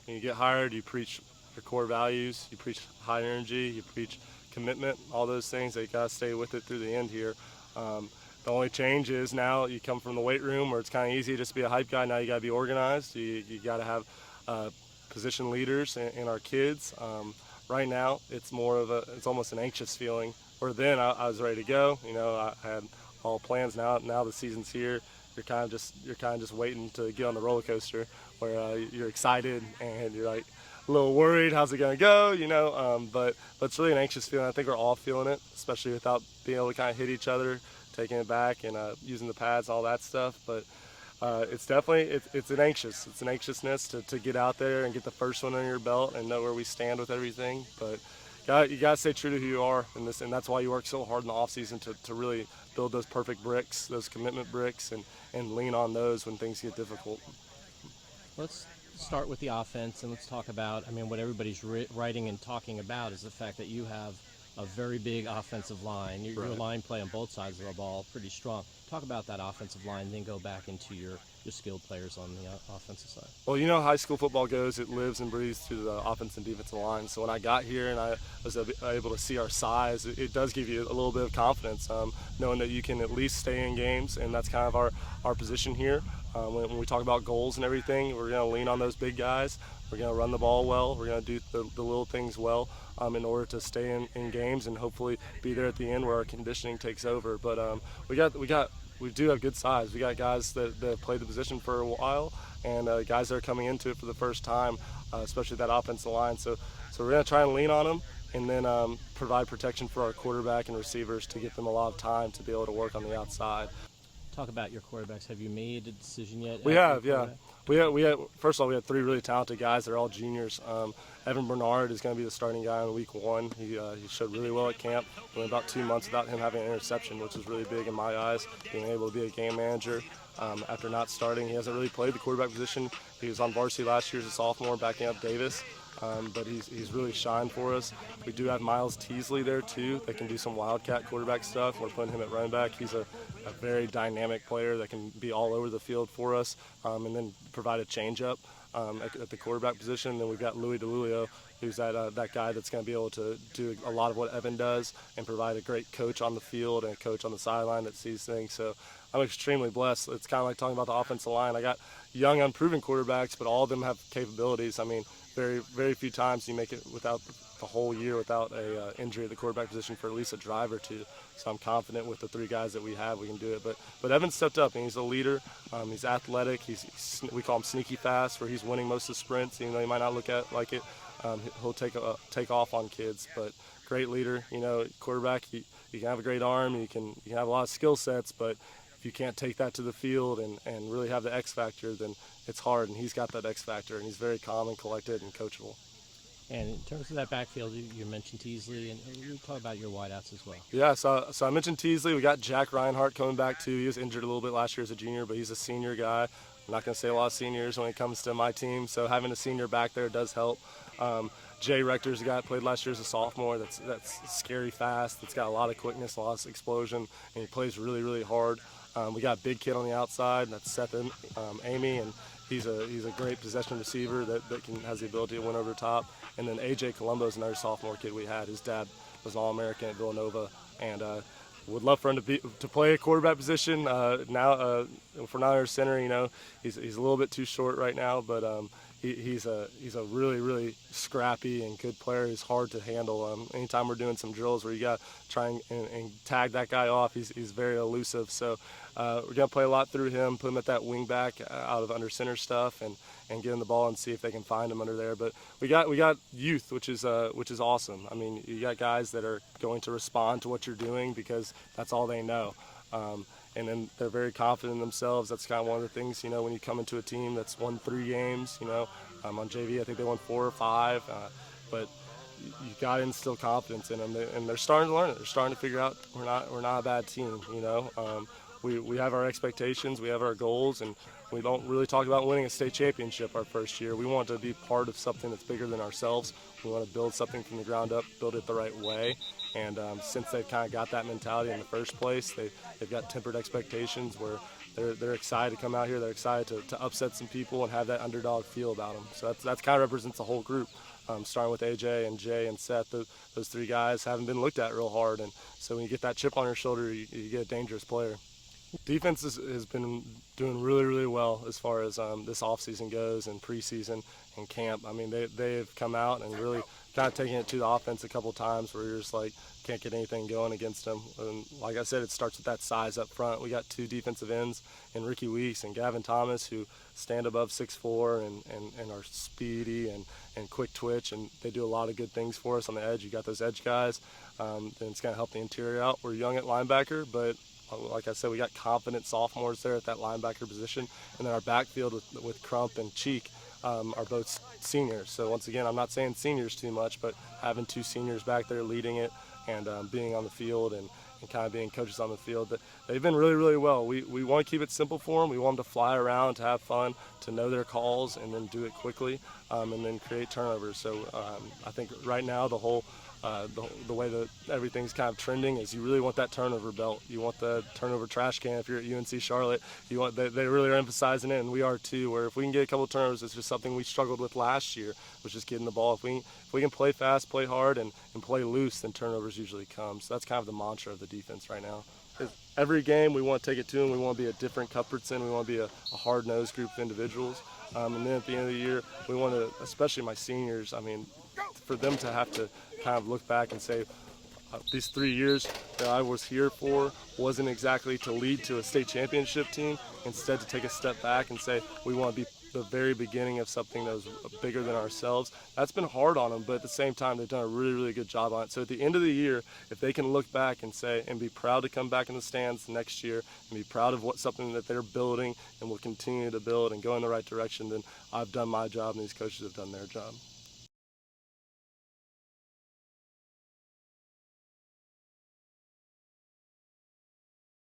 When you get hired, you preach your core values, you preach high energy, you preach commitment, all those things. You got to stay with it through the end here. The only change is now you come from the weight room where it's kind of easy just to be a hype guy. Now you got to be organized. You got to have position leaders in our kids. Right now, it's almost an anxious feeling. Where then I was ready to go. I had all plans. Now the season's here. You're kind of just waiting to get on the roller coaster, where you're excited and you're like a little worried. How's it gonna go? But it's really an anxious feeling. I think we're all feeling it, especially without being able to kind of hit each other, taking it back and using the pads, all that stuff. But it's definitely it's an anxiousness to get out there and get the first one under your belt and know where we stand with everything. But you got to stay true to who you are in this, and that's why you work so hard in the off season to really build those perfect bricks, those commitment bricks, and lean on those when things get difficult. Let's start with the offense, and let's talk about, what everybody's writing and talking about is the fact that you have a very big offensive line. Your line play on both sides of the ball pretty strong. Talk about that offensive line, then go back into your skilled players on the offensive side. Well, high school football goes. It lives and breathes through the offense and defensive line. So when I got here and I was able to see our size, it does give you a little bit of confidence, knowing that you can at least stay in games, and that's kind of our position here. When we talk about goals and everything, we're going to lean on those big guys. We're going to run the ball well. We're going to do the little things well in order to stay in games and hopefully be there at the end where our conditioning takes over. But we do have good size. We got guys that have played the position for a while, and guys that are coming into it for the first time, especially that offensive line. So we're going to try and lean on them, and then provide protection for our quarterback and receivers to get them a lot of time to be able to work on the outside. Talk about your quarterbacks. Have you made a decision yet? We have, yeah. First of all, we had 3 really talented guys. They're all juniors. Evan Bernard is going to be the starting guy in week 1. He showed really well at camp. Went about 2 months without him having an interception, which is really big in my eyes, being able to be a game manager after not starting. He hasn't really played the quarterback position. He was on varsity last year as a sophomore, backing up Davis. But he's really shined for us. We do have Miles Teasley there too that can do some wildcat quarterback stuff. We're putting him at running back. He's a very dynamic player that can be all over the field for us, and then provide a change-up at the quarterback position. And then we've got Louis DeLulio, who's that guy that's going to be able to do a lot of what Evan does and provide a great coach on the field and a coach on the sideline that sees things. So I'm extremely blessed. It's kind of like talking about the offensive line. I got young, unproven quarterbacks, but all of them have capabilities. Very, very few times you make it without the whole year without a injury at the quarterback position for at least a drive or two. So I'm confident with the 3 guys that we have, we can do it. But Evan stepped up, and he's a leader. He's athletic. We call him sneaky fast, where he's winning most of the sprints. He might not look like it. He'll take off on kids, but great leader. Quarterback. You can have a great arm. You can have a lot of skill sets, but if you can't take that to the field and really have the X factor, then it's hard, and he's got that X factor, and he's very calm and collected and coachable. And in terms of that backfield, you mentioned Teasley, and you talk about your wideouts as well. Yeah, so I mentioned Teasley. We got Jack Reinhardt coming back too. He was injured a little bit last year as a junior, but he's a senior guy. I'm not going to say a lot of seniors when it comes to my team, so having a senior back there does help. Jay Rector's a guy that played last year as a sophomore that's scary fast, that's got a lot of quickness, a lot of explosion, and he plays really, really hard. We got a big kid on the outside, that's Seth Amy, and he's a great possession receiver that has the ability to win over the top. And then A.J. Colombo is another sophomore kid we had. His dad was an All-American at Villanova, and would love for him to play a quarterback position. Now, for now our center, he's a little bit too short right now, but he's a really, really scrappy and good player. He's hard to handle. Anytime we're doing some drills where you got to try and tag that guy off, he's very elusive. So we're going to play a lot through him, put him at that wing back out of under center stuff, and get him the ball and see if they can find him under there. But we got youth, which is awesome. You got guys that are going to respond to what you're doing because that's all they know. And then they're very confident in themselves. That's kind of one of the things, when you come into a team that's won 3 games, on JV, I think they won 4 or 5, but you got to instill confidence in them, and they're starting to learn it. They're starting to figure out we're not a bad team, We have our expectations, we have our goals, and we don't really talk about winning a state championship our first year. We want to be part of something that's bigger than ourselves. We want to build something from the ground up, build it the right way. And since they've kind of got that mentality in the first place, they've got tempered expectations where they're excited to come out here. They're excited to upset some people and have that underdog feel about them. So that's kind of represents the whole group, starting with AJ and Jay and Seth. Those three guys haven't been looked at real hard, and so when you get that chip on your shoulder, you get a dangerous player. Defense has been doing really, really well as far as this offseason goes and preseason and camp. I mean, they've come out and really kind of taken it to the offense a couple times where you're just like, can't get anything going against them. And like I said, it starts with that size up front. We got two defensive ends in Ricky Weeks and Gavin Thomas who stand above 6'4" and are speedy and quick twitch, and they do a lot of good things for us on the edge. You got those edge guys, then it's going to help the interior out. We're young at linebacker, but like I said, we got confident sophomores there at that linebacker position, and then our backfield with Crump and Cheek are both seniors. So once again, I'm not saying seniors too much, but having two seniors back there leading it and being on the field and kind of being coaches on the field, that they've been really, really well. We want to keep it simple for them. We want them to fly around, to have fun, to know their calls, and then do it quickly, and then create turnovers. So I think right now the whole the way that everything's kind of trending is you really want that turnover belt. You want the turnover trash can if you're at UNC Charlotte. You want they really are emphasizing it, and we are too, where if we can get a couple of turnovers, it's just something we struggled with last year, was just getting the ball. If we can play fast, play hard, and play loose, then turnovers usually come. So that's kind of the mantra of the defense right now. Every game we want to take it to them. We want to be a different Cuthbertson. We want to be a hard-nosed group of individuals. And then at the end of the year, we want to, especially my seniors, I mean, for them to have to kind of look back and say, these 3 years that I was here for wasn't exactly to lead to a state championship team. Instead, to take a step back and say, we want to be the very beginning of something that was bigger than ourselves. That's been hard on them, but at the same time, they've done a really, really good job on it. So at the end of the year, if they can look back and say, and be proud to come back in the stands next year, and be proud of something that they're building and will continue to build and go in the right direction, then I've done my job and these coaches have done their job.